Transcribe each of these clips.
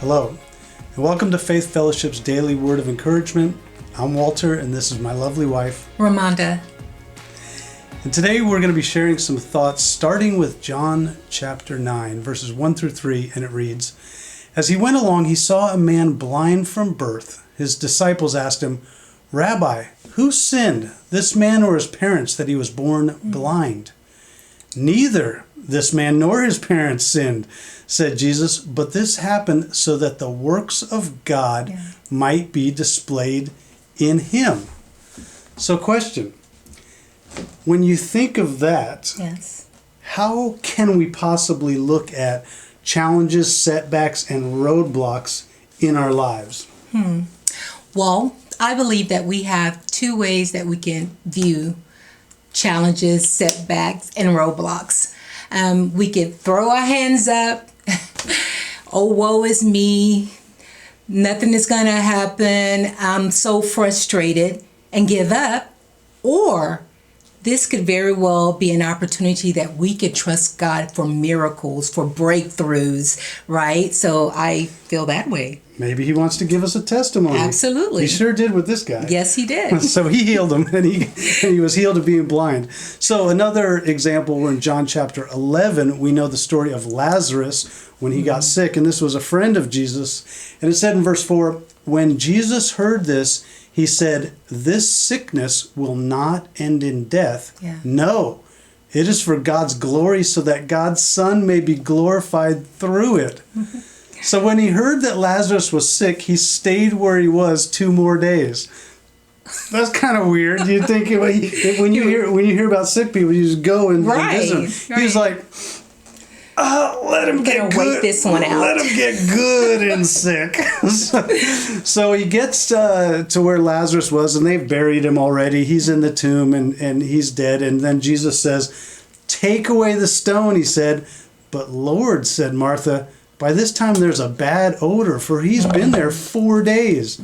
Hello, and welcome to Faith Fellowship's Daily Word of Encouragement. I'm Walter, and this is my lovely wife, Ramonda. And today we're going to be sharing some thoughts starting with John chapter 9, verses 1 through 3, and it reads, As he went along, he saw a man blind from birth. His disciples asked him, Rabbi, who sinned, this man or his parents, that he was born blind? Neither this man nor his parents sinned, said Jesus, but this happened so that the works of God might be displayed in him. So question, when you think of that, how can we possibly look at challenges, setbacks, and roadblocks in our lives? Well, I believe that we have two ways that we can view challenges, setbacks, and roadblocks. We can throw our hands up. Oh, woe is me. Nothing is going to happen. I'm so frustrated and give up. Or this could very well be an opportunity that we could trust God for miracles, for breakthroughs, right? So I feel that way. Maybe he wants to give us a testimony. Absolutely. He sure did with this guy. Yes, he did. So he healed him, and he was healed of being blind. So another example, we're in John chapter 11. We know the story of Lazarus when he got sick, and this was a friend of Jesus. And it said in verse 4, when Jesus heard this, he said, this sickness will not end in death. No, it is for God's glory, so that God's Son may be glorified through it. So when he heard that Lazarus was sick, he stayed where he was 2 more days. That's kind of weird. You think when you hear about sick people, you just go and visit them. He was like, let him get good. Wait this one out. Let him get good and sick. So he gets to where Lazarus was, and they've buried him already. He's in the tomb, and he's dead. And then Jesus says, take away the stone, he said. But Lord, said Martha, by this time there's a bad odor, for he's been there 4 days.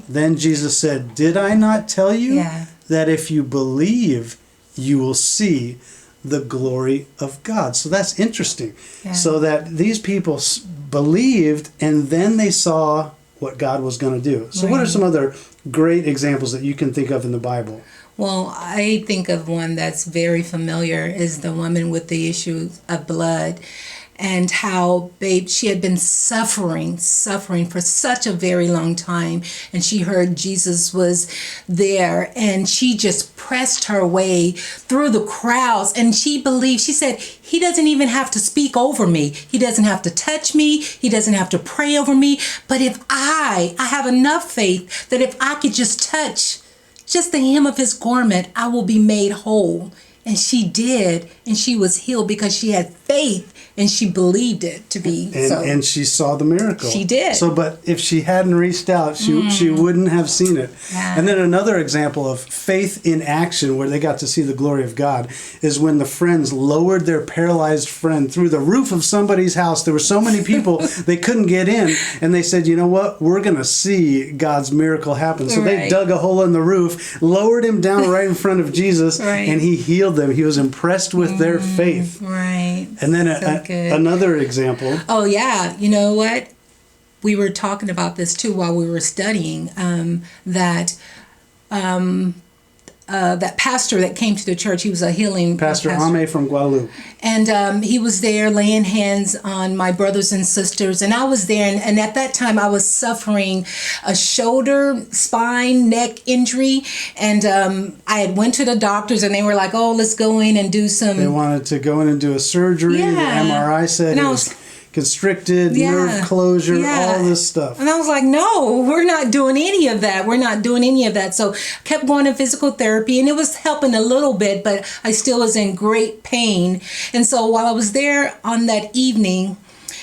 Then Jesus said, did I not tell you that if you believe, you will see the glory of God? So that's interesting. So that these people believed, and then they saw what God was going to do. So what are some other great examples that you can think of in the Bible? Well, I think of one that's very familiar is the woman with the issue of blood, and how she had been suffering for such a very long time. And she heard Jesus was there, and she just pressed her way through the crowds. And she believed, she said, he doesn't even have to speak over me. He doesn't have to touch me. He doesn't have to pray over me. But if I have enough faith that if I could just touch just the hem of his garment, I will be made whole. And she did, and she was healed because she had faith and she believed it to be so. And she saw the miracle. She did. So, but if she hadn't reached out, she wouldn't have seen it. And then another example of faith in action where they got to see the glory of God is when the friends lowered their paralyzed friend through the roof of somebody's house. There were so many people, they couldn't get in. And they said, you know what? We're going to see God's miracle happen. So they dug a hole in the roof, lowered him down right in front of Jesus, and he healed them. He was impressed with their faith. And then another example. Oh, yeah. You know what? We were talking about this, too, while we were studying, that pastor that came to the church, he was a healing pastor. Ame from Guadalupe. And he was there laying hands on my brothers and sisters. And I was there. And at that time, I was suffering a shoulder, spine, neck injury. And I had went to the doctors, and they were like, oh, let's go in and do some. They wanted to go in and do a surgery. The MRI said it was constricted, nerve closure, all this stuff. And I was like, no, we're not doing any of that. We're not doing any of that. So I kept going to physical therapy, and it was helping a little bit, but I still was in great pain. And so while I was there on that evening,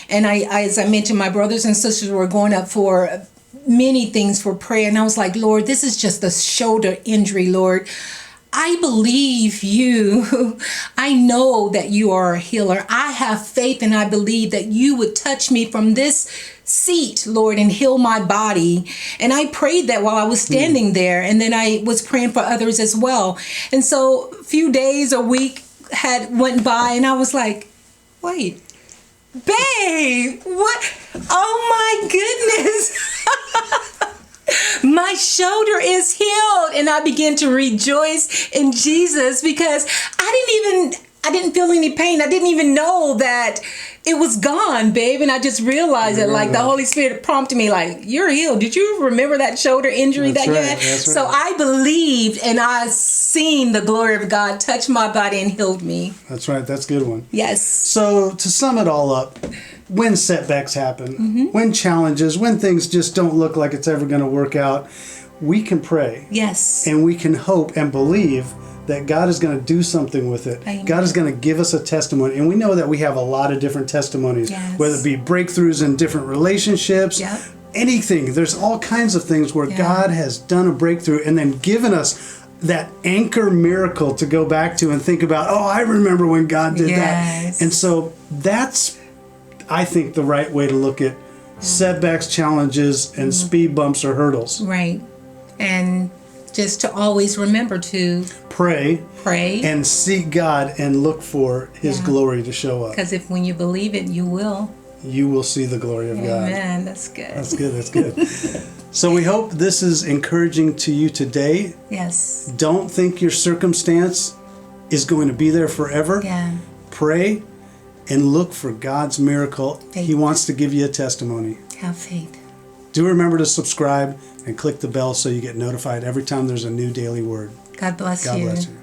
and as I mentioned, my brothers and sisters were going up for many things for prayer. And I was like, Lord, this is just a shoulder injury, Lord. I believe you. I know that you are a healer. I have faith, and I believe that you would touch me from this seat, Lord, and heal my body. And I prayed that while I was standing there. And then I was praying for others as well. And so a few days, a week went by, and I was like, wait, Babe, what? Oh my goodness. My shoulder is healed, and I begin to rejoice in Jesus because I didn't feel any pain. I didn't even know that it was gone, babe. And I just realized it, like the Holy Spirit prompted me, like, you're healed. Did you remember that shoulder injury that you had? So I believed, and I seen the glory of God touch my body and healed me. That's right. That's a good one. Yes. So to sum it all up, when setbacks happen, when challenges, when things just don't look like it's ever going to work out, we can pray. Yes. And we can hope and believe that God is going to do something with it. Amen. God is going to give us a testimony. And we know that we have a lot of different testimonies, whether it be breakthroughs in different relationships, anything. There's all kinds of things where God has done a breakthrough and then given us that anchor miracle to go back to and think about, oh, I remember when God did that. And so that's, I think, the right way to look at setbacks, challenges, and speed bumps or hurdles. Right. And just to always remember to pray and seek God and look for His glory to show up. Because when you believe it, you will. You will see the glory of God. Amen. That's good. That's good. That's good. So we hope this is encouraging to you today. Yes. Don't think your circumstance is going to be there forever. Yeah. Pray and look for God's miracle. Faith. He wants to give you a testimony. Have faith. Do remember to subscribe and click the bell so you get notified every time there's a new daily word. God bless you. God bless you.